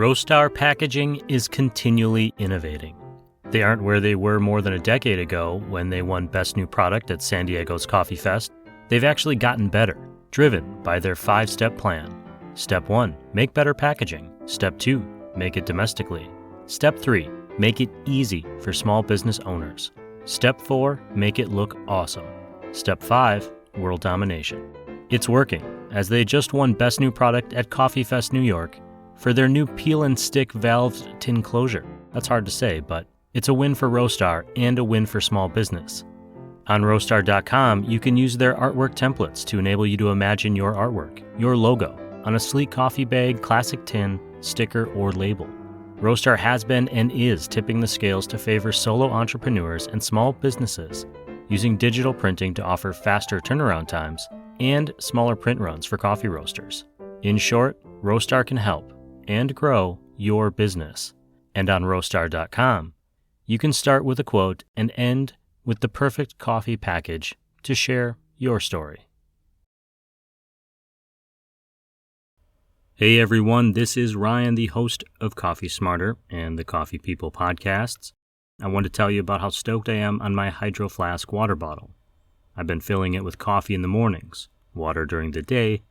Roastar packaging is continually innovating. They aren't where they were more than a decade ago when they won Best New Product at San Diego's Coffee Fest. They've actually gotten better, driven by their 5-step plan. Step 1, make better packaging. Step 2, make it domestically. Step 3, make it easy for small business owners. Step 4, make it look awesome. Step 5, world domination. It's working, as they just won Best New Product at Coffee Fest New York for their new peel and stick valved tin closure. That's hard to say, but it's a win for Roastar and a win for small business. On roastar.com, you can use their artwork templates to enable you to imagine your artwork, your logo, on a sleek coffee bag, classic tin, sticker, or label. Roastar has been and is tipping the scales to favor solo entrepreneurs and small businesses, using digital printing to offer faster turnaround times and smaller print runs for coffee roasters. In short, Roastar can help and grow your business. And on roastar.com, you can start with a quote and end with the perfect coffee package to share your story. Hey everyone, this is Ryan, the host of Coffee Smarter and the Coffee People podcasts. I want to tell you about how stoked I am on my Hydro Flask water bottle. I've been filling it with coffee in the mornings, water during the day,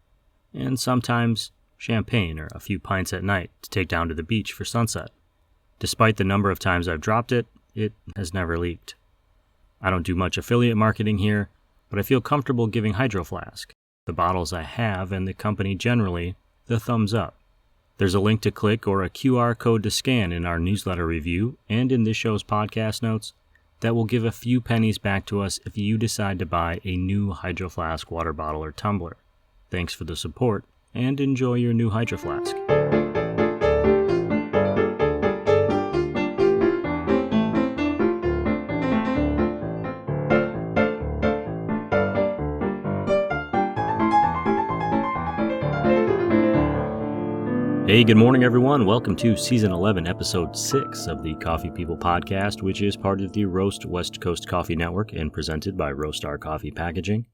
and sometimes champagne or a few pints at night to take down to the beach for sunset. Despite the number of times I've dropped it, it has never leaked. I don't do much affiliate marketing here, but I feel comfortable giving Hydro Flask, the bottles I have, and the company generally, the thumbs up. There's a link to click or a QR code to scan in our newsletter review and in this show's podcast notes that will give a few pennies back to us if you decide to buy a new Hydro Flask water bottle or tumbler. Thanks for the support, and enjoy your new Hydro Flask. Hey, good morning, everyone. Welcome to Season 11, Episode 6 of the Coffee People podcast, which is part of the Roast West Coast Coffee Network and presented by Roastar Coffee Packaging.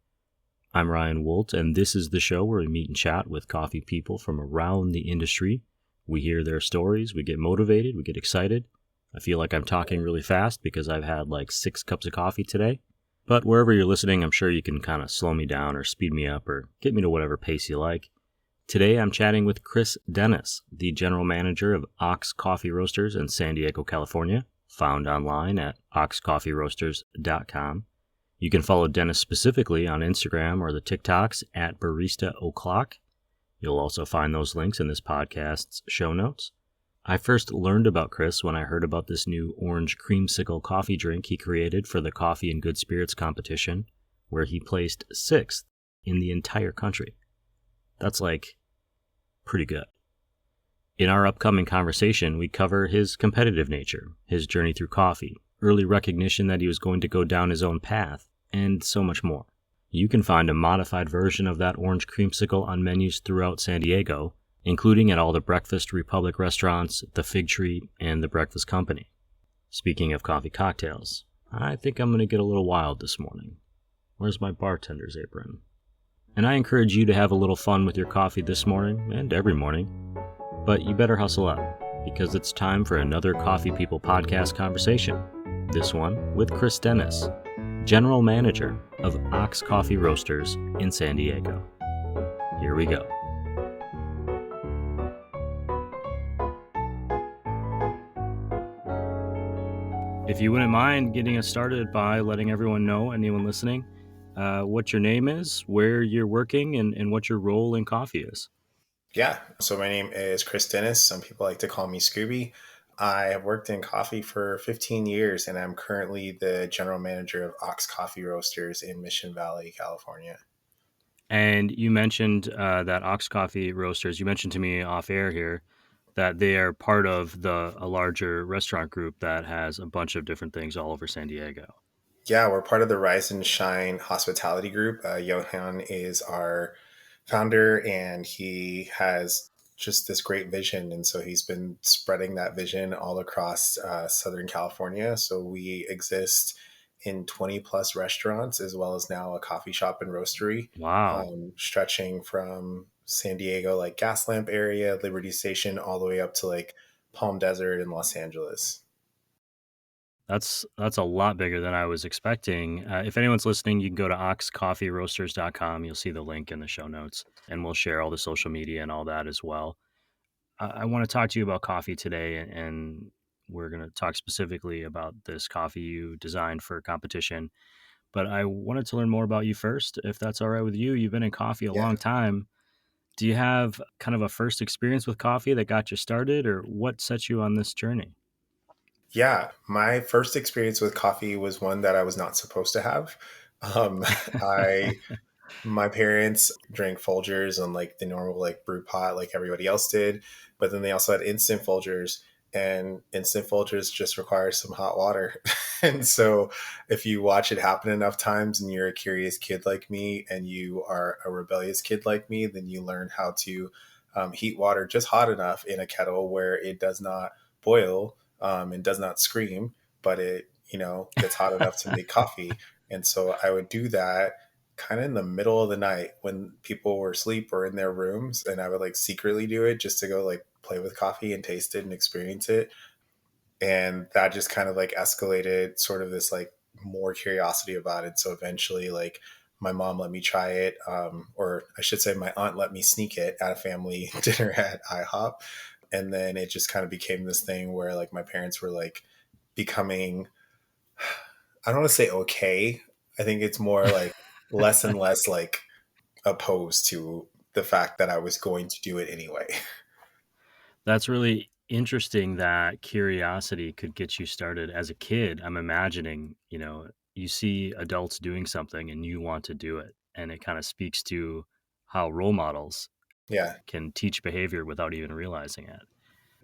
I'm Ryan Woldt, and this is the show where we meet and chat with coffee people from around the industry. We hear their stories, we get motivated, we get excited. I feel like I'm talking really fast because I've had like 6 cups of coffee today. But wherever you're listening, I'm sure you can kind of slow me down or speed me up or get me to whatever pace you like. Today I'm chatting with Chris Dennis, the general manager of Ox Coffee Roasters in San Diego, California, found online at oxcoffeeroasters.com. You can follow Dennis specifically on Instagram or the TikToks at baristaO'clock. You'll also find those links in this podcast's show notes. I first learned about Chris when I heard about this new Orange Creamsicle coffee drink he created for the Coffee and Good Spirits competition, where he placed 6th in the entire country. That's like pretty good. In our upcoming conversation, we cover his competitive nature, his journey through coffee, early recognition that he was going to go down his own path, and so much more. You can find a modified version of that Orange Creamsicle on menus throughout San Diego, including at all the Breakfast Republic restaurants, the Fig Tree, and the Breakfast Company. Speaking of coffee cocktails, I think I'm going to get a little wild this morning. Where's my bartender's apron? And I encourage you to have a little fun with your coffee this morning and every morning. But you better hustle up, because it's time for another Coffee People podcast conversation. This one with Chris Dennis, general manager of Ox Coffee Roasters in San Diego. Here we go. If you wouldn't mind getting us started by letting everyone know, anyone listening, what your name is, where you're working, and what your role in coffee is. Yeah, so my name is Chris Dennis. Some people like to call me Scooby. I have worked in coffee for 15 years, and I'm currently the general manager of Ox Coffee Roasters in Mission Valley, California. And you mentioned that Ox Coffee Roasters, you mentioned to me off air here, that they are part of a larger restaurant group that has a bunch of different things all over San Diego. Yeah, we're part of the Rise and Shine hospitality group. Johan is our founder, and he has just this great vision. And so he's been spreading that vision all across Southern California. So we exist in 20 plus restaurants, as well as now a coffee shop and roastery. Wow. Stretching from San Diego, like Gaslamp area, Liberty Station, all the way up to like Palm Desert in Los Angeles. That's a lot bigger than I was expecting. If anyone's listening, you can go to oxcoffeeroasters.com. You'll see the link in the show notes, and we'll share all the social media and all that as well. I want to talk to you about coffee today, and we're going to talk specifically about this coffee you designed for competition. But I wanted to learn more about you first, if that's all right with you. You've been in coffee a Yeah. long time. Do you have kind of a first experience with coffee that got you started, or what set you on this journey? Yeah. My first experience with coffee was one that I was not supposed to have. Um, I My parents drank Folgers on like the normal like brew pot like everybody else did, but then they also had instant Folgers, and instant Folgers just require some hot water. And so if you watch it happen enough times and you're a curious kid like me and you are a rebellious kid like me, then you learn how to heat water just hot enough in a kettle where it does not boil and does not scream, but it, gets hot enough to make coffee. And so I would do that kind of in the middle of the night when people were asleep or in their rooms, and I would like secretly do it just to go like play with coffee and taste it and experience it. And that just kind of like escalated sort of this like more curiosity about it. So eventually like my mom let me try it, or I should say my aunt let me sneak it at a family dinner at IHOP. And then it just kind of became this thing where like my parents were like becoming, I don't want to say okay. I think it's more like less and less like opposed to the fact that I was going to do it anyway. That's really interesting that curiosity could get you started as a kid. I'm imagining, you see adults doing something and you want to do it. And it kind of speaks to how role models Yeah. can teach behavior without even realizing it,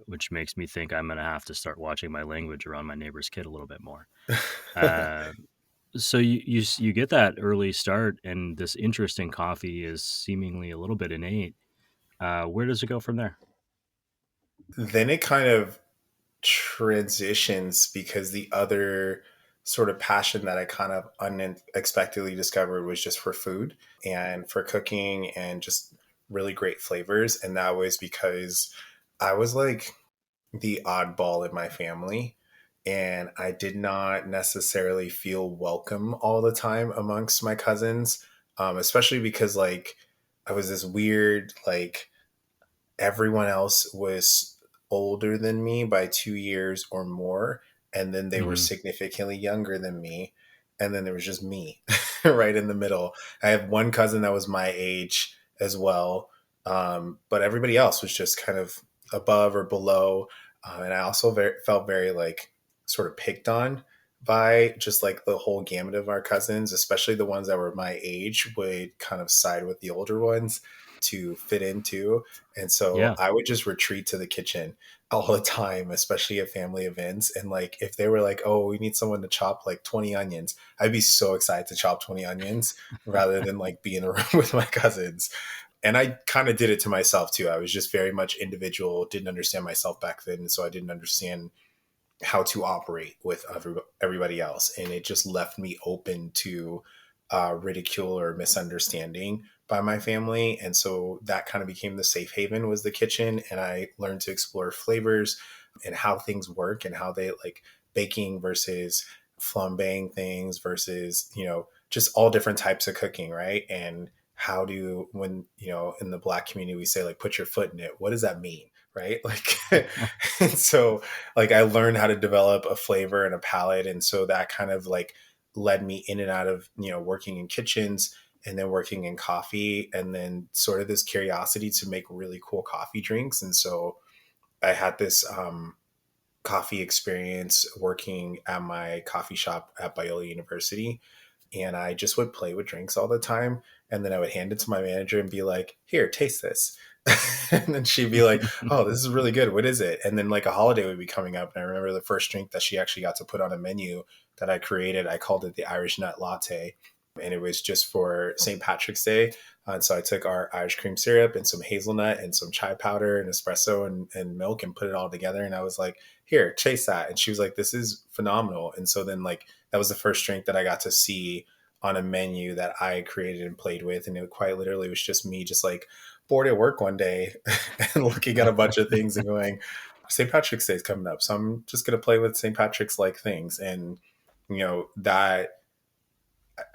which makes me think I'm going to have to start watching my language around my neighbor's kid a little bit more. Uh, so you get that early start, and this interest in coffee is seemingly a little bit innate. Where does it go from there? Then it kind of transitions because the other sort of passion that I kind of unexpectedly discovered was just for food and for cooking and just really great flavors. And that was because I was like the oddball in my family. And I did not necessarily feel welcome all the time amongst my cousins, especially because like I was this weird, like everyone else was older than me by 2 years or more. And then they were Hmm. significantly younger than me. And then there was just me right in the middle. I have one cousin that was my age as well. But everybody else was just kind of above or below. And I also felt very like sort of picked on by just like the whole gamut of our cousins, especially the ones that were my age would kind of side with the older ones to fit into. And so Yeah. I would just retreat to the kitchen all the time, especially at family events. And like if they were like, oh, we need someone to chop like 20 onions, I'd be so excited to chop 20 onions rather than like be in a room with my cousins. And I kind of did it to myself too. I was just very much individual, didn't understand myself back then. And so I didn't understand how to operate with everybody else. And it just left me open to ridicule or misunderstanding by my family. And so that kind of became the safe haven was the kitchen. And I learned to explore flavors and how things work and how they like baking versus flambeing things versus, just all different types of cooking. Right. And how do, when, in the Black community, we say like, put your foot in it. What does that mean? Right. Like, and so like I learned how to develop a flavor and a palate. And so that kind of like led me in and out of, working in kitchens and then working in coffee and then sort of this curiosity to make really cool coffee drinks. And so I had this coffee experience working at my coffee shop at Biola University. And I just would play with drinks all the time. And then I would hand it to my manager and be like, here, taste this. And then she'd be like, oh, this is really good. What is it? And then like a holiday would be coming up. And I remember the first drink that she actually got to put on a menu that I created. I called it the Irish Nut Latte. And it was just for St. Patrick's Day. And so I took our Irish cream syrup and some hazelnut and some chai powder and espresso and milk and put it all together. And I was like, here, chase that. And she was like, this is phenomenal. And so then like that was the first drink that I got to see on a menu that I created and played with. And it quite literally was just me just like bored at work one day and looking at a bunch of things and going, St. Patrick's Day is coming up. So I'm just going to play with St. Patrick's like things. And, that,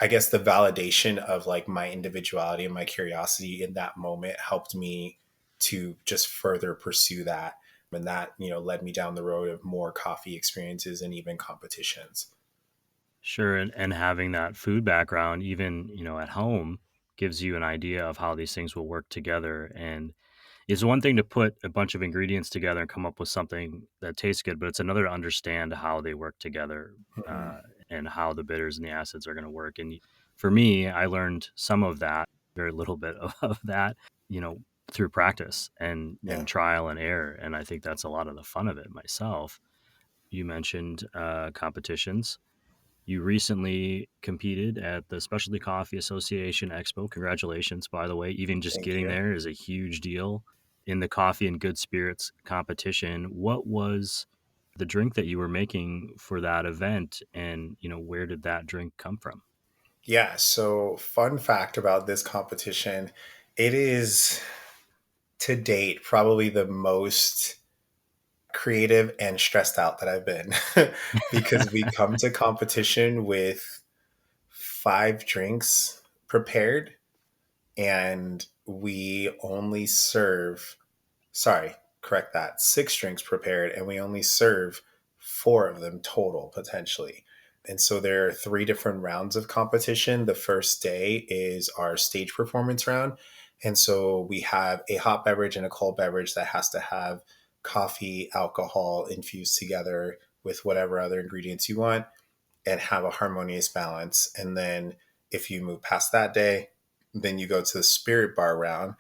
I guess the validation of like my individuality and my curiosity in that moment helped me to just further pursue that. And that, led me down the road of more coffee experiences and even competitions. Sure, and having that food background, even at home, gives you an idea of how these things will work together. And it's one thing to put a bunch of ingredients together and come up with something that tastes good, but it's another to understand how they work together, Mhm. uh, and how the bitters and the acids are going to work. And for me, I learned some of that, very little bit of that, you know, through practice and Yeah. trial and error. And I think that's a lot of the fun of it myself. You mentioned competitions. You recently competed at the Specialty Coffee Association Expo. Congratulations, by the way. Even just Thank getting you. there is a huge deal in the coffee and good spirits competition. What was the drink that you were making for that event, and where did that drink come from? Yeah. So, fun fact about this competition, it is to date probably the most creative and stressed out that I've been because we come to competition with 5 drinks prepared and we only serve, sorry, correct that, 6 drinks prepared and we only serve 4 of them total potentially. And so there are 3 different rounds of competition. The first day is our stage performance round. And so we have a hot beverage and a cold beverage that has to have coffee, alcohol infused together with whatever other ingredients you want and have a harmonious balance. And then if you move past that day, then you go to the spirit bar round.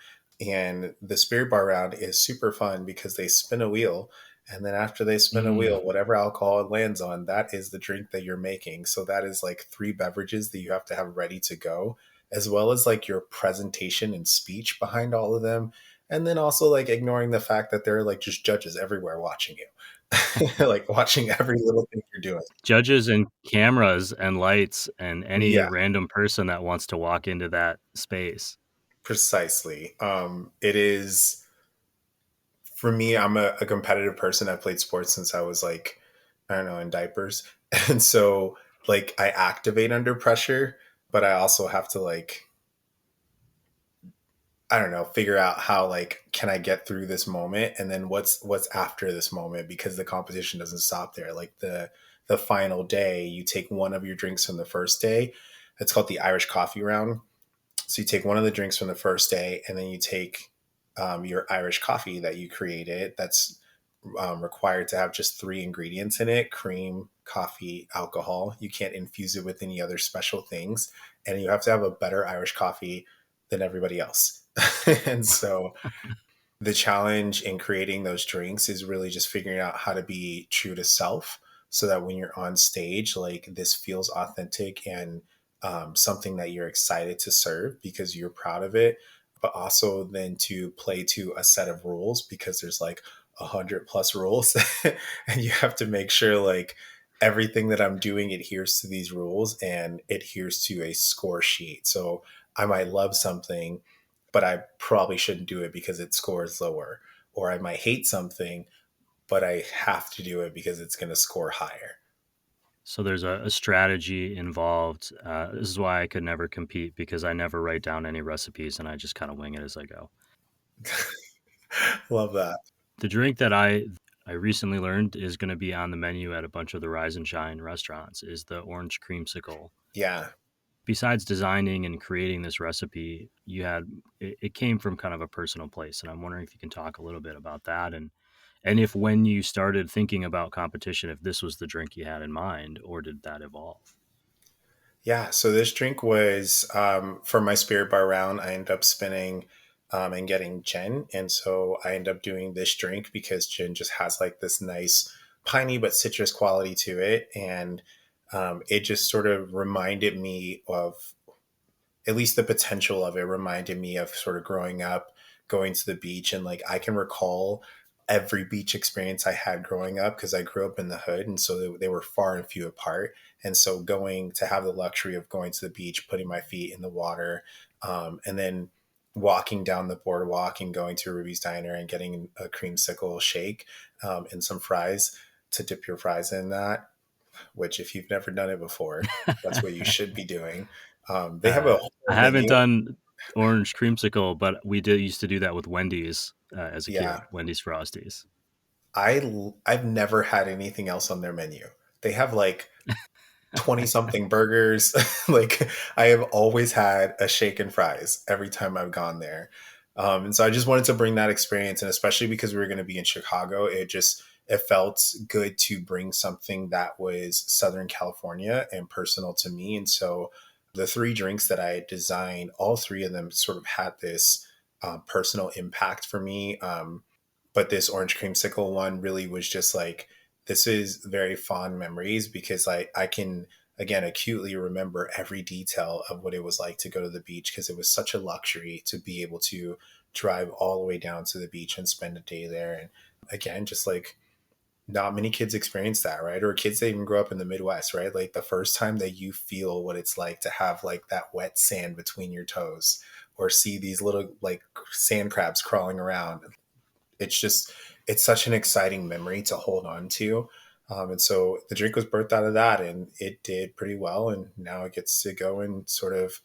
And the spirit bar round is super fun because they spin a wheel. And then after they spin a Mm. wheel, whatever alcohol it lands on, that is the drink that you're making. So that is like 3 beverages that you have to have ready to go, as well as like your presentation and speech behind all of them. And then also like ignoring the fact that there are like just judges everywhere watching you, like watching every little thing you're doing. Judges and cameras and lights and any Yeah, random person that wants to walk into that space. precisely. It is for me. I'm a competitive person. I've played sports since I was like, I don't know, in diapers, and so like I activate under pressure, but I also have to like, I don't know, figure out how like can I get through this moment, and then what's after this moment because the competition doesn't stop there. Like the final day, you take one of your drinks from the first day. It's called the Irish coffee round. So you take one of the drinks from the first day, and then you take your Irish coffee that you created. That's required to have just 3 ingredients in it: cream, coffee, alcohol. You can't infuse it with any other special things, and you have to have a better Irish coffee than everybody else. And so the challenge in creating those drinks is really just figuring out how to be true to self so that when you're on stage, like this feels authentic and something that you're excited to serve because you're proud of it, but also then to play to a set of rules because there's like 100+ rules and you have to make sure like everything that I'm doing adheres to these rules and adheres to a score sheet. So I might love something, but I probably shouldn't do it because it scores lower. Or I might hate something, but I have to do it because it's going to score higher. So there's a strategy involved. This is why I could never compete because I never write down any recipes and I just kind of wing it as I go. Love that. The drink that I recently learned is going to be on the menu at a bunch of the Rise and Shine restaurants is the Orange Creamsicle. Yeah. Besides designing and creating this recipe, it came from kind of a personal place, and I'm wondering if you can talk a little bit about that, and if when you started thinking about competition, if this was the drink you had in mind, or did that evolve? Yeah. So this drink was for my spirit bar round. I ended up spinning and getting gin. And so I ended up doing this drink because gin just has like this nice piney but citrus quality to it. And it just sort of reminded me of at least the potential of it reminded me of sort of growing up, going to the beach. And like I can recall every beach experience I had growing up because I grew up in the hood. And so they were far and few apart. And so going to have the luxury of going to the beach, putting my feet in the water, and then walking down the boardwalk and going to Ruby's Diner and getting a creamsicle shake and some fries to dip your fries in that, which if you've never done it before, that's what you should be doing. They have a I whole haven't menu. done Orange Creamsicle, but we did used to do that with Wendy's as a Yeah, kid. Wendy's Frosties. I've never had anything else on their menu. They have like 20 something burgers. Like I have always had a shake and fries every time I've gone there. And so I just wanted to bring that experience. And especially because we were going to be in Chicago, it felt good to bring something that was Southern California and personal to me. And so the three drinks that I designed, all three of them sort of had this personal impact for me. But this orange creamsicle one really was just like, this is very fond memories because I can again acutely remember every detail of what it was like to go to the beach because it was such a luxury to be able to drive all the way down to the beach and spend a day there. And again, just like not many kids experience that, right? Or kids that even grow up in the Midwest, right? Like the first time that you feel what it's like to have like that wet sand between your toes or see these little like sand crabs crawling around, it's just it's such an exciting memory to hold on to. And so the drink was birthed out of that and it did pretty well, and now it gets to go and sort of,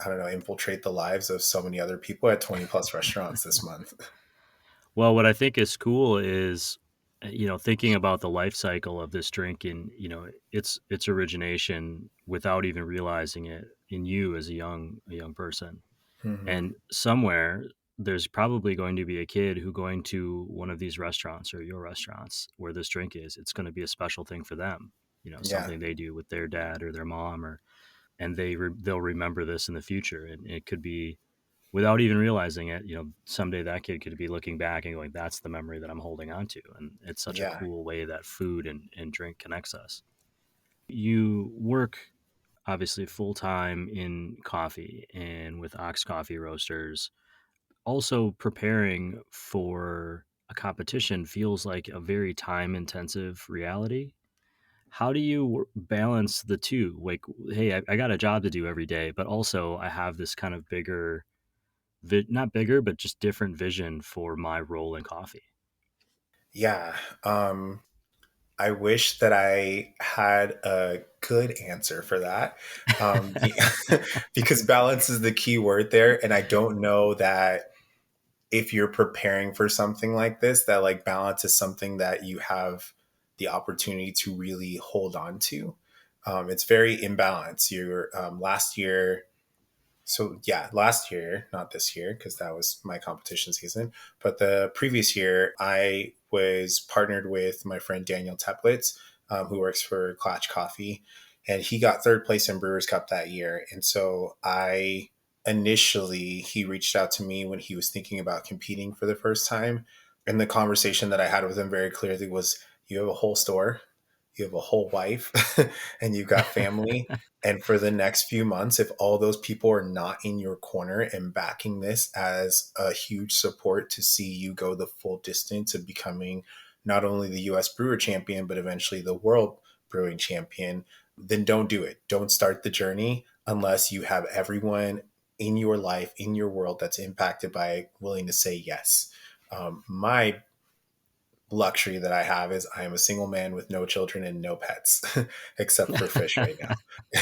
I don't know, infiltrate the lives of so many other people at 20 plus restaurants this month. Well, what I think is cool is, thinking about the life cycle of this drink and, its origination without even realizing it in you as a young person. Mm-hmm. And somewhere there's probably going to be a kid who going to one of these restaurants or your restaurants where this drink is, it's going to be a special thing for them, Yeah. something they do with their dad or their mom, and they'll remember this in the future. And it could be without even realizing it, someday that kid could be looking back and going, that's the memory that I'm holding on to. And it's such a Yeah. cool way that food and drink connects us. You work obviously full time in coffee and with Ox Coffee Roasters. Also, preparing for a competition feels like a very time intensive reality. How do you balance the two? Like, hey, I got a job to do every day, but also I have this kind of bigger, not bigger, but just different vision for my role in coffee. Yeah. I wish that I had a good answer for that. Be- because balance is the key word there. And I don't know that if you're preparing for something like this, that like balance is something that you have the opportunity to really hold on to. It's very imbalanced. You're last year. So yeah, last year, not this year, because that was my competition season, but the previous year, I was partnered with my friend Daniel Teplitz, who works for Clutch Coffee, and he got third place in Brewers Cup that year. And so I initially he reached out to me when he was thinking about competing for the first time, and the conversation that I had with him very clearly was, "You have a whole store, you have a whole wife, and you've got family." And for the next few months, if all those people are not in your corner and backing this as a huge support to see you go the full distance of becoming not only the US brewer champion, but eventually the world brewing champion, then don't do it. Don't start the journey unless you have everyone in your life, in your world that's impacted by it, willing to say yes. My luxury that I have is I am a single man with no children and no pets, except for fish right now.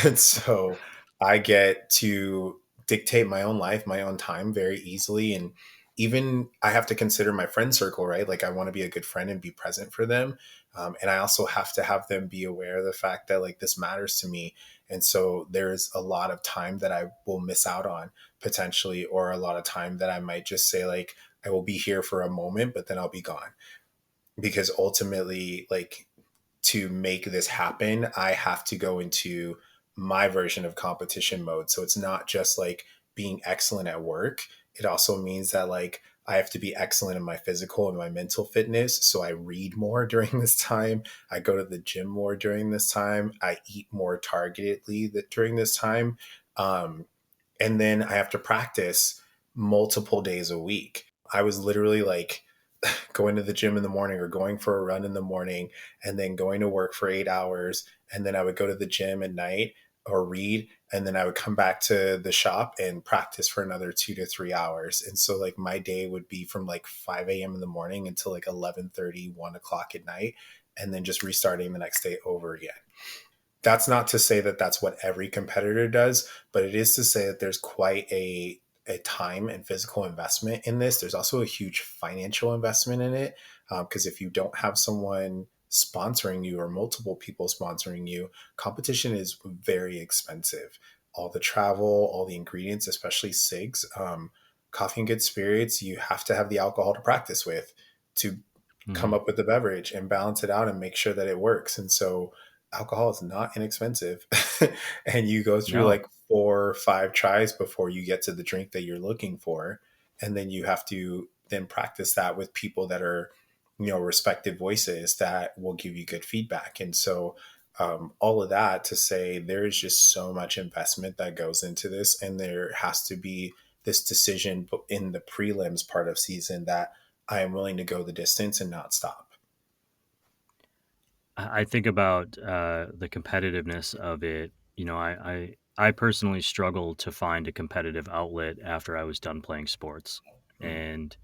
And so I get to dictate my own life, my own time very easily. And even I have to consider my friend circle, right? Like I want to be a good friend and be present for them. And I also have to have them be aware of the fact that like this matters to me. And so there's a lot of time that I will miss out on potentially, or a lot of time that I might just say, like, I will be here for a moment, but then I'll be gone, because ultimately, like, to make this happen, I have to go into my version of competition mode. So it's not just like being excellent at work. It also means that like I have to be excellent in my physical and my mental fitness. So I read more during this time. I go to the gym more during this time. I eat more targetedly during this time. And then I have to practice multiple days a week. I was literally like going to the gym in the morning or going for a run in the morning and then going to work for 8 hours. And then I would go to the gym at night or read. and then I would come back to the shop and practice for another 2 to 3 hours. And so like my day would be from like 5 a.m. in the morning until like 11:30, 1 o'clock at night, and then just restarting the next day over again. That's not to say that that's what every competitor does, but it is to say that there's quite a time and physical investment in this. There's also a huge financial investment in it, because if you don't have someone sponsoring you or multiple people sponsoring you, competition is very expensive. All the travel, all the ingredients, especially cigs, coffee and good spirits, you have to have the alcohol to practice with to come Hmm. up with the beverage and balance it out and make sure that it works. And so alcohol is not inexpensive. And you go through No. like 4 or 5 tries before you get to the drink that you're looking for. And then you have to then practice that with people that are, respected voices that will give you good feedback. And so all of that to say there's just so much investment that goes into this, and there has to be this decision in the prelims part of season that I am willing to go the distance and not stop. I think about the competitiveness of it. I personally struggled to find a competitive outlet after I was done playing sports. Mm. And,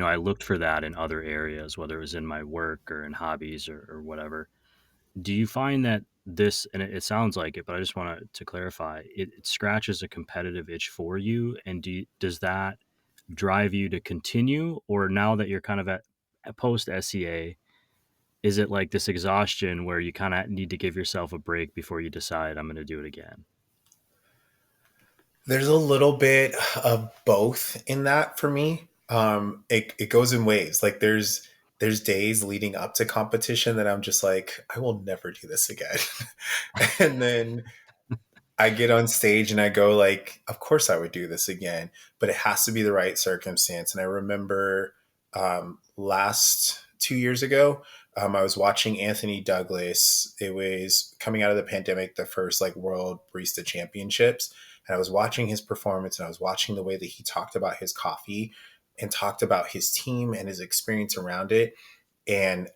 I looked for that in other areas, whether it was in my work or in hobbies or whatever. Do you find that this, and it sounds like it, but I just want to clarify, it scratches a competitive itch for you? And does that drive you to continue? Or now that you're kind of at post SEA, is it like this exhaustion where you kind of need to give yourself a break before you decide I'm going to do it again? There's a little bit of both in that for me. It goes in waves. Like there's days leading up to competition that I'm just like, I will never do this again. And then I get on stage and I go like, of course I would do this again, but it has to be the right circumstance. And I remember last 2 years ago, I was watching Anthony Douglas. It was coming out of the pandemic, the first like World Barista Championships, and I was watching his performance and I was watching the way that he talked about his coffee and talked about his team and his experience around it. And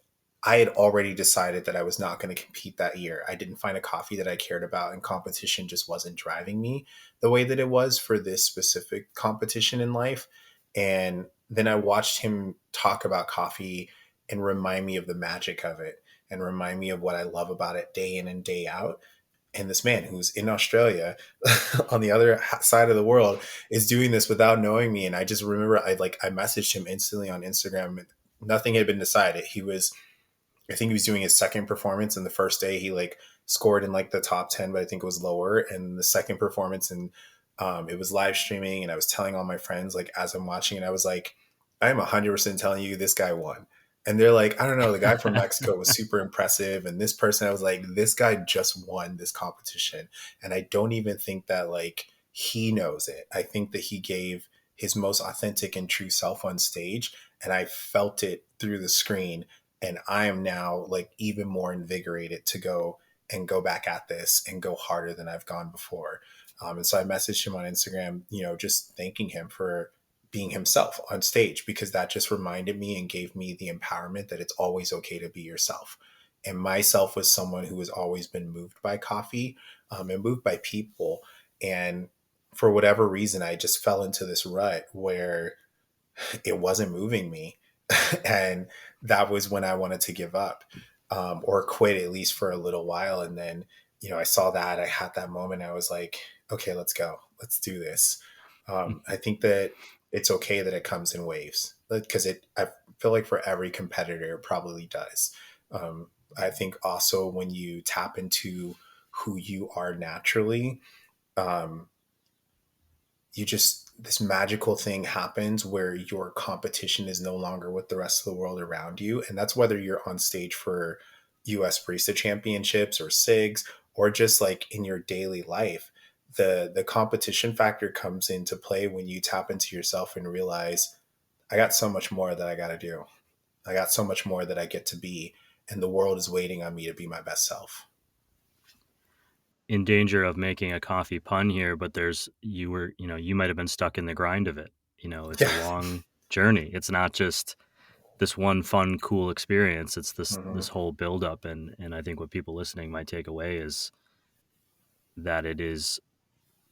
I had already decided that I was not going to compete that year. I didn't find a coffee that I cared about, and competition just wasn't driving me the way that it was for this specific competition in life. And then I watched him talk about coffee and remind me of the magic of it and remind me of what I love about it day in and day out. And this man who's in Australia on the other side of the world is doing this without knowing me. And I just remember I messaged him instantly on Instagram. Nothing had been decided. I think he was doing his second performance, and the first day he like scored in like the top 10, but I think it was lower. And the second performance, and it was live streaming, and I was telling all my friends like as I'm watching it, I was like, I'm 100% telling you this guy won. And they're like, I don't know, the guy from Mexico was super impressive, and this person, I was like, this guy just won this competition. And I don't even think that like he knows it. I think that he gave his most authentic and true self on stage, and I felt it through the screen. And I am now like even more invigorated to go back at this and go harder than I've gone before. And so I messaged him on Instagram, just thanking him for being himself on stage, because that just reminded me and gave me the empowerment that it's always okay to be yourself. And myself was someone who has always been moved by coffee, and moved by people. And for whatever reason, I just fell into this rut where it wasn't moving me. And that was when I wanted to give up, or quit at least for a little while. And then, I saw that I had that moment. I was like, okay, let's go. Let's do this. I think that it's okay that it comes in waves, because I feel like for every competitor, it probably does. I think also when you tap into who you are naturally, um, this magical thing happens where your competition is no longer with the rest of the world around you. And that's whether you're on stage for US Barista Championships or SIGs, or just like in your daily life. The competition factor comes into play when you tap into yourself and realize, I got so much more that I got to do. I got so much more that I get to be, and the world is waiting on me to be my best self. In danger of making a coffee pun here, but you might have been stuck in the grind of it. It's a Yeah. long journey. It's not just this one fun, cool experience. It's this Hmm. whole buildup, and I think what people listening might take away is that it is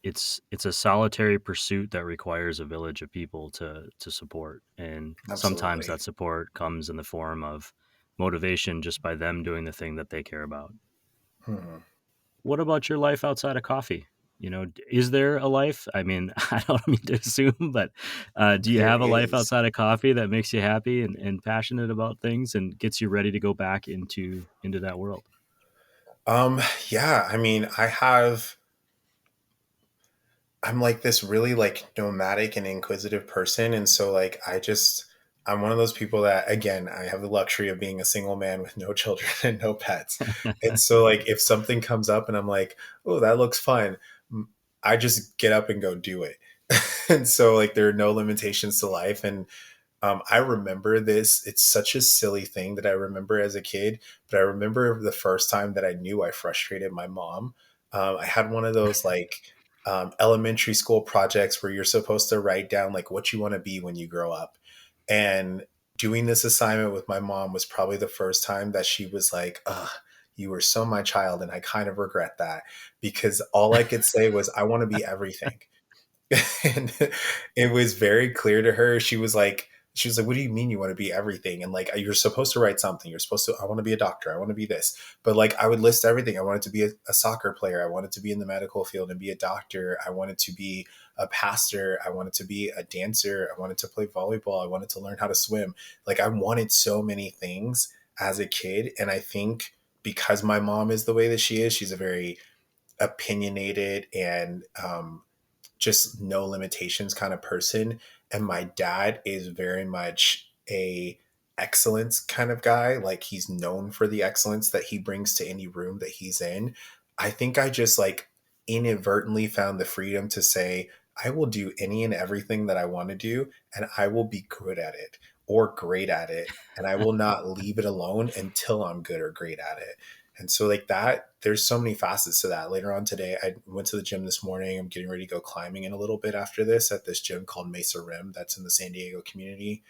it's a solitary pursuit that requires a village of people to support, and sometimes Absolutely. that support comes in the form of motivation just by them doing the thing that they care about. Hmm. What about your life outside of coffee? Is there a life? I mean, I don't mean to assume, but do you There have a life is. outside of coffee that makes you happy and passionate about things and gets you ready to go back into that world? Um, yeah, I mean, I'm like this really like nomadic and inquisitive person. And so like I'm one of those people that again, I have the luxury of being a single man with no children and no pets. And so like if something comes up and I'm like, oh, that looks fun, I just get up and go do it. And so like there are no limitations to life. And I remember this. It's such a silly thing that I remember as a kid, but I remember the first time that I knew I frustrated my mom. I had one of those like elementary school projects where you're supposed to write down like what you want to be when you grow up. And doing this assignment with my mom was probably the first time that she was like, ugh, you were so my child. And I kind of regret that because all I could say was, I want to be everything. And it was very clear to her. She was like, what do you mean you want to be everything? And like, you're supposed to write something. You're supposed to, I want to be a doctor. I want to be this. But like, I would list everything. I wanted to be a soccer player. I wanted to be in the medical field and be a doctor. I wanted to be a pastor. I wanted to be a dancer. I wanted to play volleyball. I wanted to learn how to swim. Like, I wanted so many things as a kid. And I think because my mom is the way that she is, she's a very opinionated and just no limitations kind of person, and my dad is very much a excellence kind of guy. Like, he's known for the excellence that he brings to any room that he's in. I think I just like inadvertently found the freedom to say, I will do any and everything that I want to do, and I will be good at it or great at it, and I will not leave it alone until I'm good or great at it. And so like that, there's so many facets to that. Later on today, I went to the gym this morning. I'm getting ready to go climbing in a little bit after this at this gym called Mesa Rim that's in the San Diego community.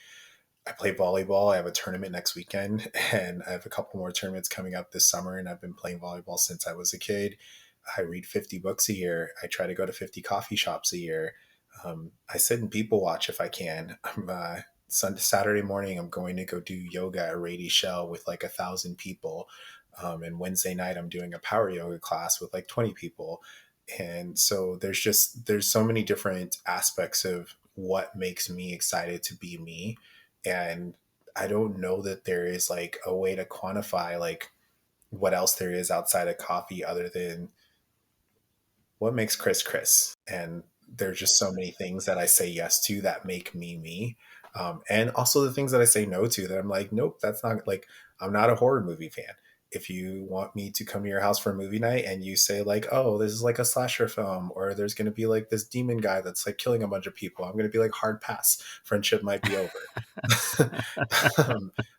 I play volleyball. I have a tournament next weekend, and I have a couple more tournaments coming up this summer. And I've been playing volleyball since I was a kid. I read 50 books a year. I try to go to 50 coffee shops a year. I sit and people watch if I can. Saturday morning, I'm going to go do yoga at Rady Shell with like 1,000 people. And Wednesday night, I'm doing a power yoga class with like 20 people. And so there's so many different aspects of what makes me excited to be me. And I don't know that there is like a way to quantify like what else there is outside of coffee other than what makes Chris Chris. And there's just so many things that I say yes to that make me me. And also the things that I say no to that I'm like, nope, that's not like, I'm not a horror movie fan. If you want me to come to your house for a movie night and you say like, oh, this is like a slasher film, or there's going to be like this demon guy that's like killing a bunch of people, I'm going to be like, hard pass. Friendship might be over.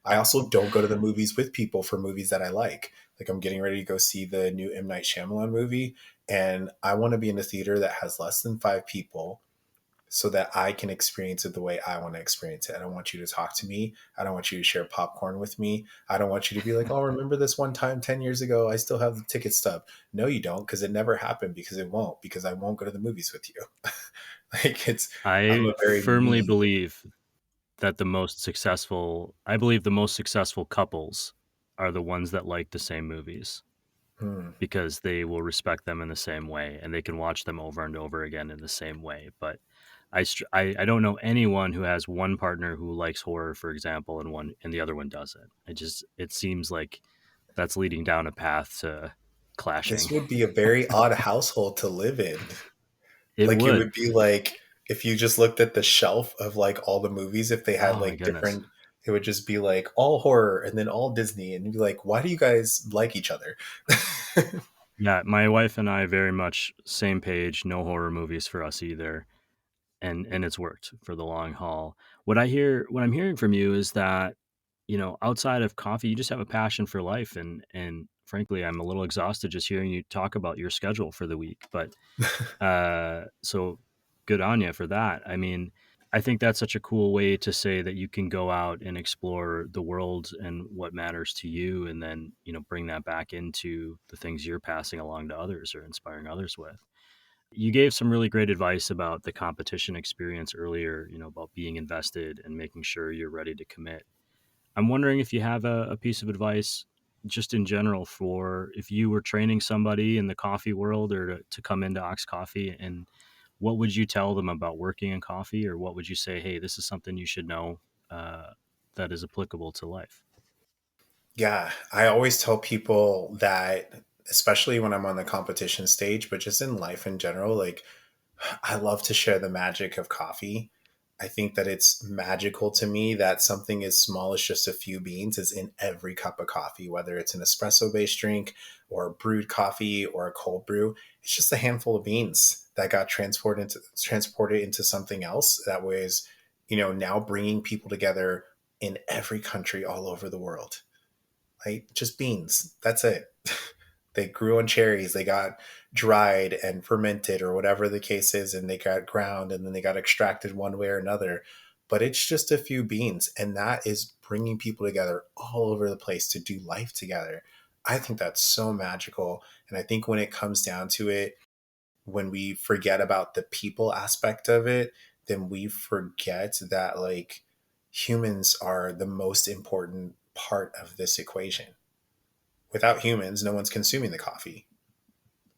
I also don't go to the movies with people for movies that I like. Like, I'm getting ready to go see the new M. Night Shyamalan movie, and I want to be in a theater that has less than 5 people so that I can experience it the way I want to experience it. I don't want you to talk to me. I don't want you to share popcorn with me. I don't want you to be like, oh, remember this one time 10 years ago? I still have the ticket stub. No, you don't, because it never happened, because it won't, because I won't go to the movies with you. Like, I'm a I very firmly me. believe that I believe the most successful couples are the ones that like the same movies Hmm. because they will respect them in the same way and they can watch them over and over again in the same way. But I don't know anyone who has one partner who likes horror, for example, and the other one doesn't. It seems like that's leading down a path to This clashing. would be a very odd household to live in. It Like, it would. would be like if you just looked at the shelf of like all the movies, if they had Oh my like goodness. different, it would just be like all horror and then all Disney. And you'd be like, why do you guys like each other? Yeah, my wife and I very much same page. No horror movies for us either, and it's worked for the long haul. What I'm hearing from you is that outside of coffee, you just have a passion for life, and frankly, I'm a little exhausted just hearing you talk about your schedule for the week. But so good on you for that. I mean, I think that's such a cool way to say that you can go out and explore the world and what matters to you, and then bring that back into the things you're passing along to others or inspiring others with. You gave some really great advice about the competition experience earlier, about being invested and making sure you're ready to commit. I'm wondering if you have a piece of advice just in general for if you were training somebody in the coffee world or to come into Ox Coffee, and what would you tell them about working in coffee, or what would you say, hey, this is something you should know uh, that is applicable to life? Yeah, I always tell people that, especially when I'm on the competition stage, but just in life in general, like I love to share the magic of coffee. I think that it's magical to me that something as small as just a few beans is in every cup of coffee, whether it's an espresso based drink or a brewed coffee or a cold brew. It's just a handful of beans that got transported into something else that was, now bringing people together in every country all over the world. Right? Just beans. That's it. They grew on cherries. They got dried and fermented or whatever the case is, and they got ground and then they got extracted one way or another. But it's just a few beans, and that is bringing people together all over the place to do life together. I think that's so magical. And I think when it comes down to it, when we forget about the people aspect of it, then we forget that like humans are the most important part of this equation. Without humans, no one's consuming the coffee.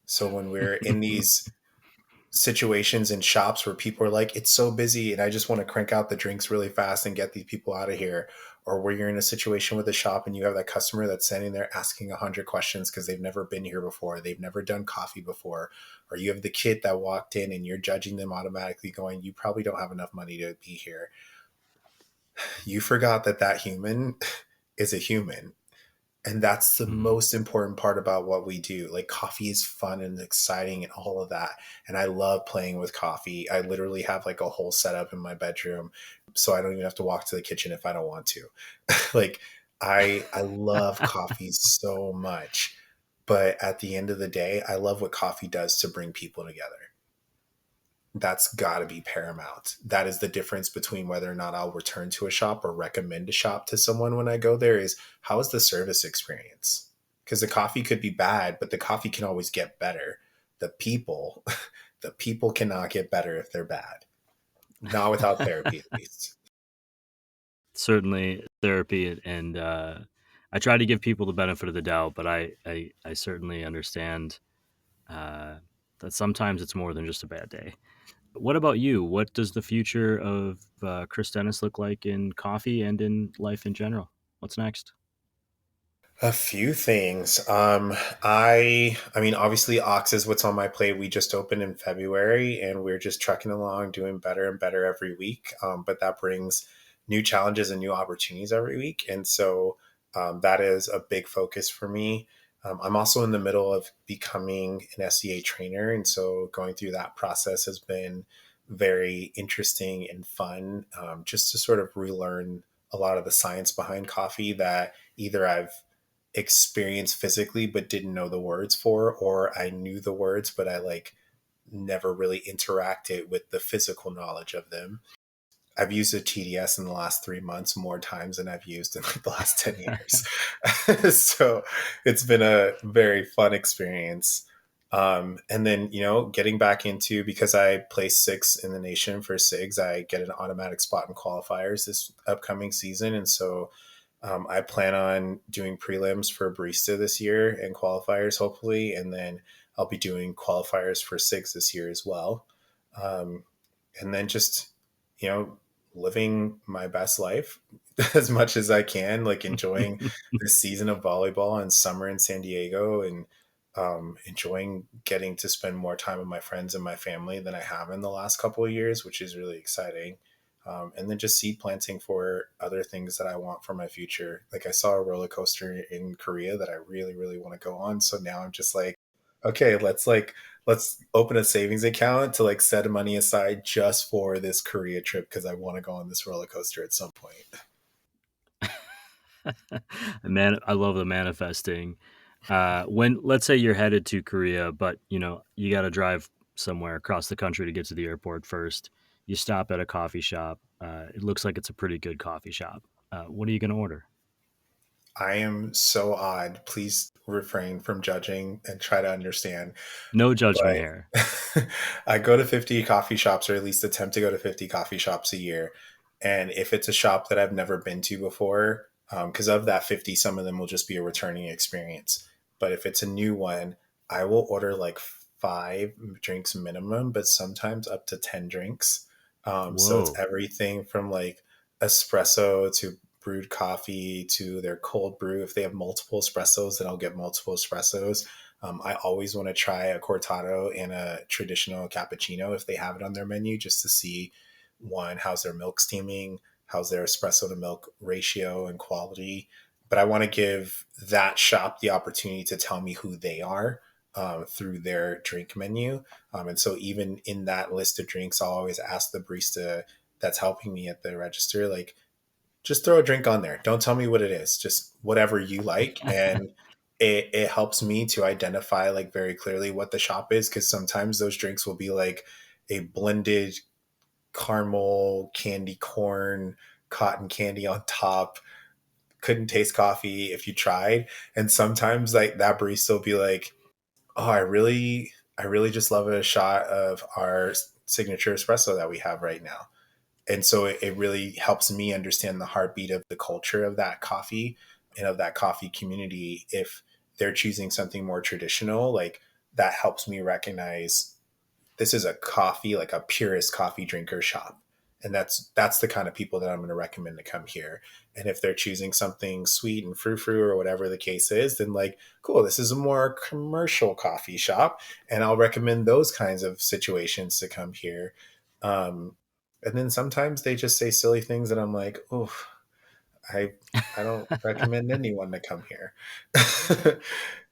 So when we're in these situations in shops where people are like, it's so busy and I just want to crank out the drinks really fast and get these people out of here, or where you're in a situation with a shop and you have that customer that's standing there asking 100 questions because they've never been here before, they've never done coffee before, or you have the kid that walked in and you're judging them automatically going, you probably don't have enough money to be here. You forgot that that human is a human. And that's the Mhm. most important part about what we do. Like coffee is fun and exciting and all of that. And I love playing with coffee. I literally have like a whole setup in my bedroom. So I don't even have to walk to the kitchen if I don't want to. Like I love coffee so much. But at the end of the day, I love what coffee does to bring people together. That's got to be paramount. That is the difference between whether or not I'll return to a shop or recommend a shop to someone when I go there is how is the service experience? Because the coffee could be bad, but the coffee can always get better. The people, the people cannot get better if they're bad. Not without therapy, at least. Certainly therapy, and I try to give people the benefit of the doubt, but I certainly understand uh, that sometimes it's more than just a bad day. What about you? What does the future of Chris Dennis look like in coffee and in life in general? What's next? A few things. I mean, obviously, Ox is what's on my plate. We just opened in February, and we're just trucking along, doing better and better every week. But that brings new challenges and new opportunities every week, and so that is a big focus for me. I'm also in the middle of becoming an SEA trainer, and so going through that process has been very interesting and fun. Just to sort of relearn a lot of the science behind coffee that either I've experienced physically but didn't know the words for, or I knew the words but I like never really interacted with the physical knowledge of them. I've used a TDS in the last 3 months more times than I've used in like the last 10 years. So it's been a very fun experience. And then, getting back into, because I placed sixth in the nation for SIGs, I get an automatic spot in qualifiers this upcoming season. And so I plan on doing prelims for barista this year and qualifiers, hopefully. And then I'll be doing qualifiers for SIGs this year as well. Um, and then just, you know, living my best life as much as I can, like enjoying this season of volleyball and summer in San Diego, and enjoying getting to spend more time with my friends and my family than I have in the last couple of years, which is really exciting. And then just seed planting for other things that I want for my future. Like I saw a roller coaster in Korea that I really, really want to go on. So now I'm just like, okay, let's open a savings account to like set money aside just for this Korea trip because I want to go on this roller coaster at some point. Man, I love the manifesting. When let's say you're headed to Korea, but you got to drive somewhere across the country to get to the airport first. You stop at a coffee shop. It looks like it's a pretty good coffee shop. What are you going to order? I am so odd. Please refrain from judging and try to understand. No judgment here. But I go to 50 coffee shops, or at least attempt to go to 50 coffee shops a year. And if it's a shop that I've never been to before, because of that 50, some of them will just be a returning experience. But if it's a new one, I will order like 5 drinks minimum, but sometimes up to 10 drinks. So it's Whoa. everything from like espresso to brewed coffee to their cold brew. If they have multiple espressos, then I'll get multiple espressos. I always want to try a cortado and a traditional cappuccino if they have it on their menu, just to see one, how's their milk steaming, how's their espresso to milk ratio and quality. But I want to give that shop the opportunity to tell me who they are through their drink menu. And so even in that list of drinks, I'll always ask the barista that's helping me at the register, like, just throw a drink on there. Don't tell me what it is. Just whatever you like. And it helps me to identify like very clearly what the shop is. Cause sometimes those drinks will be like a blended caramel, candy corn, cotton candy on top. Couldn't taste coffee if you tried. And sometimes like that barista will be like, oh, I really just love a shot of our signature espresso that we have right now. And so it really helps me understand the heartbeat of the culture of that coffee and of that coffee community. If they're choosing something more traditional, like, that helps me recognize this is a coffee, like a purist coffee drinker shop. And that's the kind of people that I'm going to recommend to come here. And if they're choosing something sweet and frou-frou or whatever the case is, then like, cool, this is a more commercial coffee shop. And I'll recommend those kinds of situations to come here. Um, and then sometimes they just say silly things and I'm like, oh, I I don't recommend anyone to come here.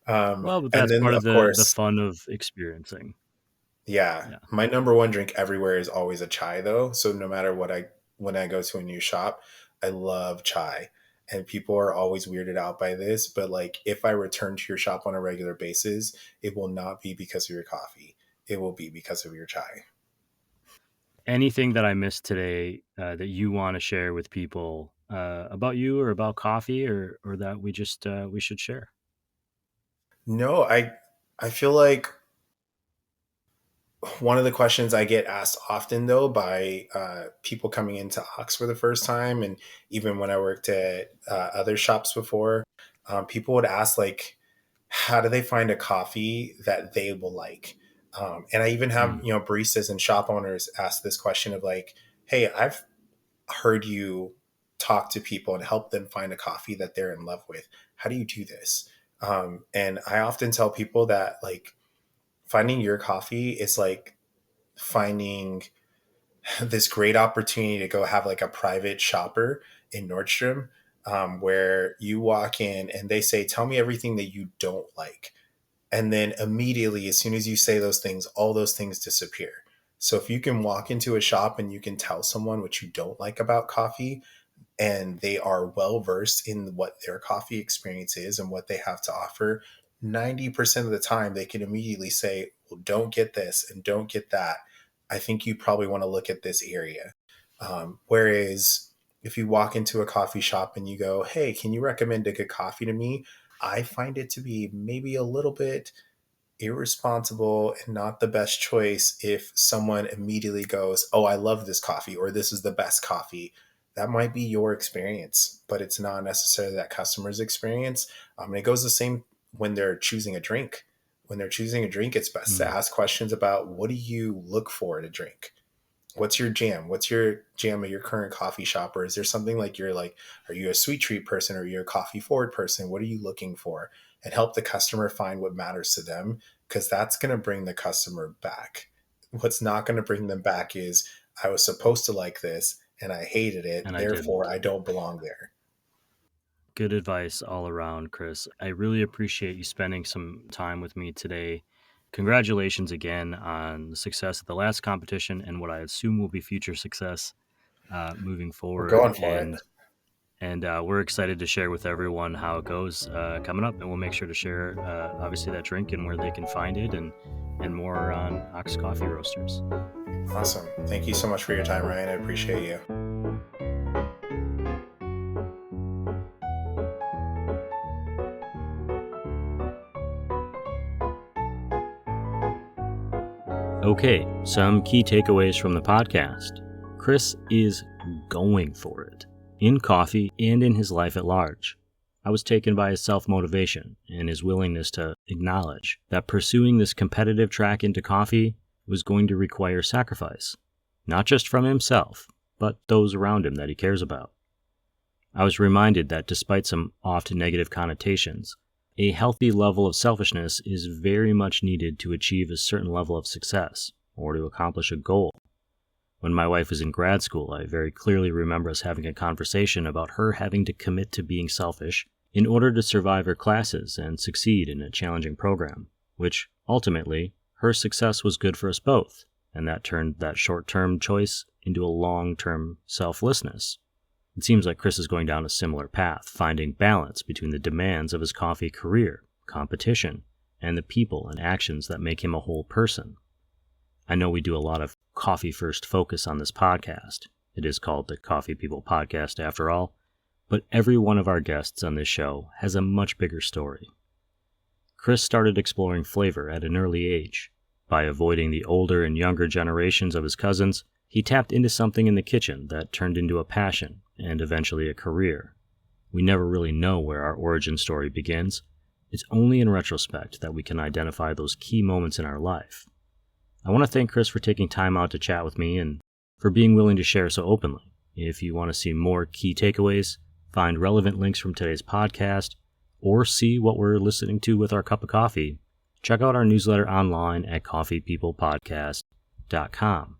Well, but And that's then part of of the course, fun of experiencing. yeah, Yeah. my number one drink everywhere is always a chai though. So no matter what, I when I go to a new shop, I love chai. And people are always weirded out by this, but like, if I return to your shop on a regular basis, it will not be because of your coffee. It will be because of your chai. Anything that I missed today that you want to share with people about you or about coffee, or that we should share? No, I feel like one of the questions I get asked often, though, by people coming into Ox for the first time, and even when I worked at other shops before, people would ask, like, how do they find a coffee that they will like? And I even have, Mm. baristas and shop owners ask this question of like, hey, I've heard you talk to people and help them find a coffee that they're in love with. How do you do this? And I often tell people that, like, finding your coffee is like finding this great opportunity to go have like a private shopper in Nordstrom, where you walk in and they say, tell me everything that you don't like. And then immediately, as soon as you say those things, all those things disappear. So if you can walk into a shop and you can tell someone what you don't like about coffee, and they are well versed in what their coffee experience is and what they have to offer, 90% of the time they can immediately say, well, don't get this and don't get that. I think you probably want to look at this area. Whereas if you walk into a coffee shop and you go, hey, can you recommend a good coffee to me? I find it to be maybe a little bit irresponsible and not the best choice if someone immediately goes, oh, I love this coffee, or this is the best coffee. That might be your experience, but it's not necessarily that customer's experience. And it goes the same when they're choosing a drink. When they're choosing a drink, it's best to Mm. ask questions about, what do you look for in a drink? What's your jam? What's your jam at your current coffee shop? Or is there something like, you're like, are you a sweet treat person, or are you a coffee forward person? What are you looking for? And help the customer find what matters to them, because that's going to bring the customer back. What's not going to bring them back is, I was supposed to like this and I hated it. And I Therefore, didn't. I don't belong there. Good advice all around, Chris. I really appreciate you spending some time with me today. Congratulations again on the success of the last competition and what I assume will be future success moving We're forward. going for it. And we're excited to share with everyone how it goes coming up. And we'll make sure to share, obviously, that drink and where they can find it, and more on Ox Coffee Roasters. Awesome. Thank you so much for your time, Ryan. I appreciate you. Okay, some key takeaways from the podcast. Chris is going for it, in coffee and in his life at large. I was taken by his self-motivation and his willingness to acknowledge that pursuing this competitive track into coffee was going to require sacrifice, not just from himself, but those around him that he cares about. I was reminded that despite some oft negative connotations, a healthy level of selfishness is very much needed to achieve a certain level of success or to accomplish a goal. When my wife was in grad school, I very clearly remember us having a conversation about her having to commit to being selfish in order to survive her classes and succeed in a challenging program, which ultimately, her success was good for us both, and that turned that short-term choice into a long-term selflessness. It seems like Chris is going down a similar path, finding balance between the demands of his coffee career, competition, and the people and actions that make him a whole person. I know we do a lot of coffee-first focus on this podcast. It is called the Coffee People Podcast after all, but every one of our guests on this show has a much bigger story. Chris started exploring flavor at an early age. By avoiding the older and younger generations of his cousins, he tapped into something in the kitchen that turned into a passion and eventually a career. We never really know where our origin story begins. It's only in retrospect that we can identify those key moments in our life. I want to thank Chris for taking time out to chat with me and for being willing to share so openly. If you want to see more key takeaways, find relevant links from today's podcast, or see what we're listening to with our cup of coffee, check out our newsletter online at coffeepeoplepodcast.com.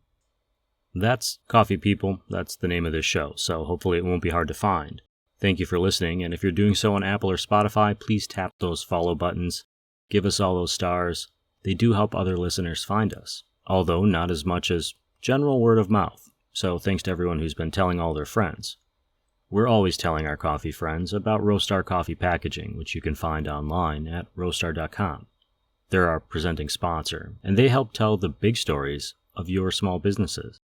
That's Coffee People. That's the name of this show, so hopefully it won't be hard to find. Thank you for listening, and if you're doing so on Apple or Spotify, please tap those follow buttons. Give us all those stars. They do help other listeners find us, although not as much as general word of mouth, so thanks to everyone who's been telling all their friends. We're always telling our coffee friends about Roastar coffee packaging, which you can find online at roastery.com. They're our presenting sponsor, and they help tell the big stories of your small businesses,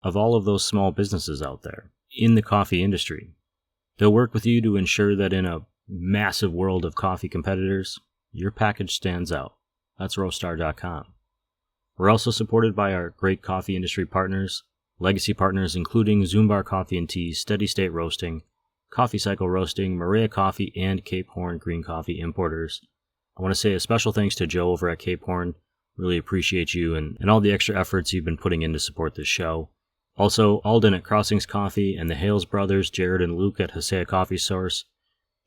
of all of those small businesses out there in the coffee industry. They'll work with you to ensure that in a massive world of coffee competitors, your package stands out. That's roastery.com. We're also supported by our great coffee industry partners, legacy partners including Zumbar Coffee and Tea, Steady State Roasting, CoffeeCycle Roasting, Maria Coffee, and Cape Horn Green Coffee Importers. I want to say a special thanks to Joe over at Cape Horn. Really appreciate you and all the extra efforts you've been putting in to support this show. Also, Alden at Crossings Coffee and the Hales brothers, Jared and Luke at Hosea Coffee Source.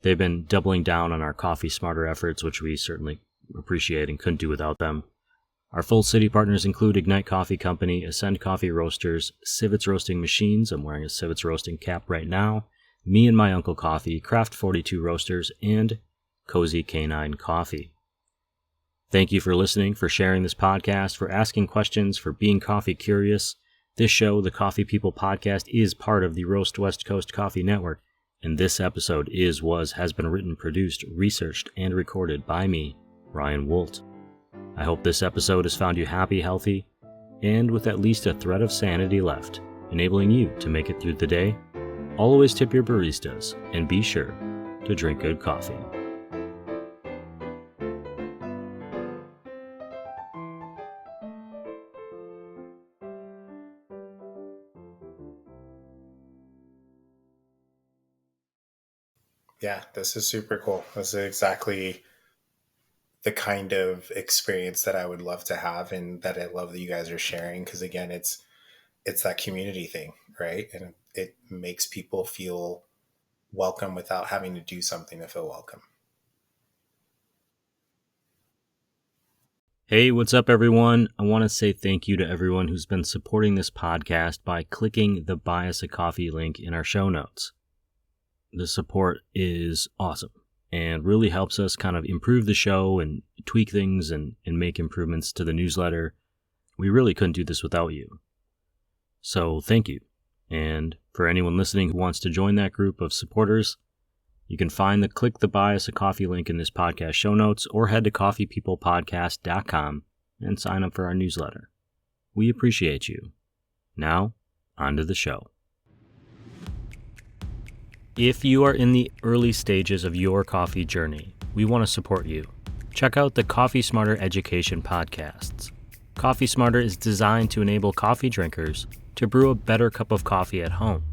They've been doubling down on our Coffee Smarter efforts, which we certainly appreciate and couldn't do without them. Our full city partners include Ignite Coffee Company, Ascend Coffee Roasters, Civets Roasting Machines, I'm wearing a Civets Roasting cap right now, Me and My Uncle Coffee, Craft 42 Roasters, and Cozy Canine Coffee. Thank you for listening, for sharing this podcast, for asking questions, for being coffee curious. This show, the Coffee People Podcast, is part of the Roast West Coast Coffee Network, and this episode has been written, produced, researched, and recorded by me, Ryan Woldt. I hope this episode has found you happy, healthy, and with at least a thread of sanity left, enabling you to make it through the day. Always tip your baristas, and be sure to drink good coffee. Yeah, this is super cool. This is exactly the kind of experience that I would love to have and that I love that you guys are sharing. Because again, it's that community thing, right? And it makes people feel welcome without having to do something to feel welcome. Hey, what's up, everyone? I want to say thank you to everyone who's been supporting this podcast by clicking the Buy Us a Coffee link in our show notes. The support is awesome and really helps us kind of improve the show and tweak things and make improvements to the newsletter. We really couldn't do this without you. So thank you. And for anyone listening who wants to join that group of supporters, you can find the Click the Buy Us a Coffee link in this podcast show notes or head to coffeepeoplepodcast.com and sign up for our newsletter. We appreciate you. Now, on to the show. If you are in the early stages of your coffee journey, we want to support you. Check out the Coffee Smarter Education podcasts. Coffee Smarter is designed to enable coffee drinkers to brew a better cup of coffee at home.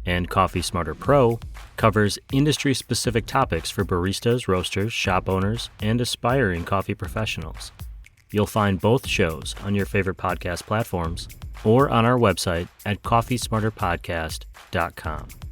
And Coffee Smarter Pro covers industry-specific topics for baristas, roasters, shop owners, and aspiring coffee professionals. You'll find both shows on your favorite podcast platforms or on our website at coffeesmarterpodcast.com.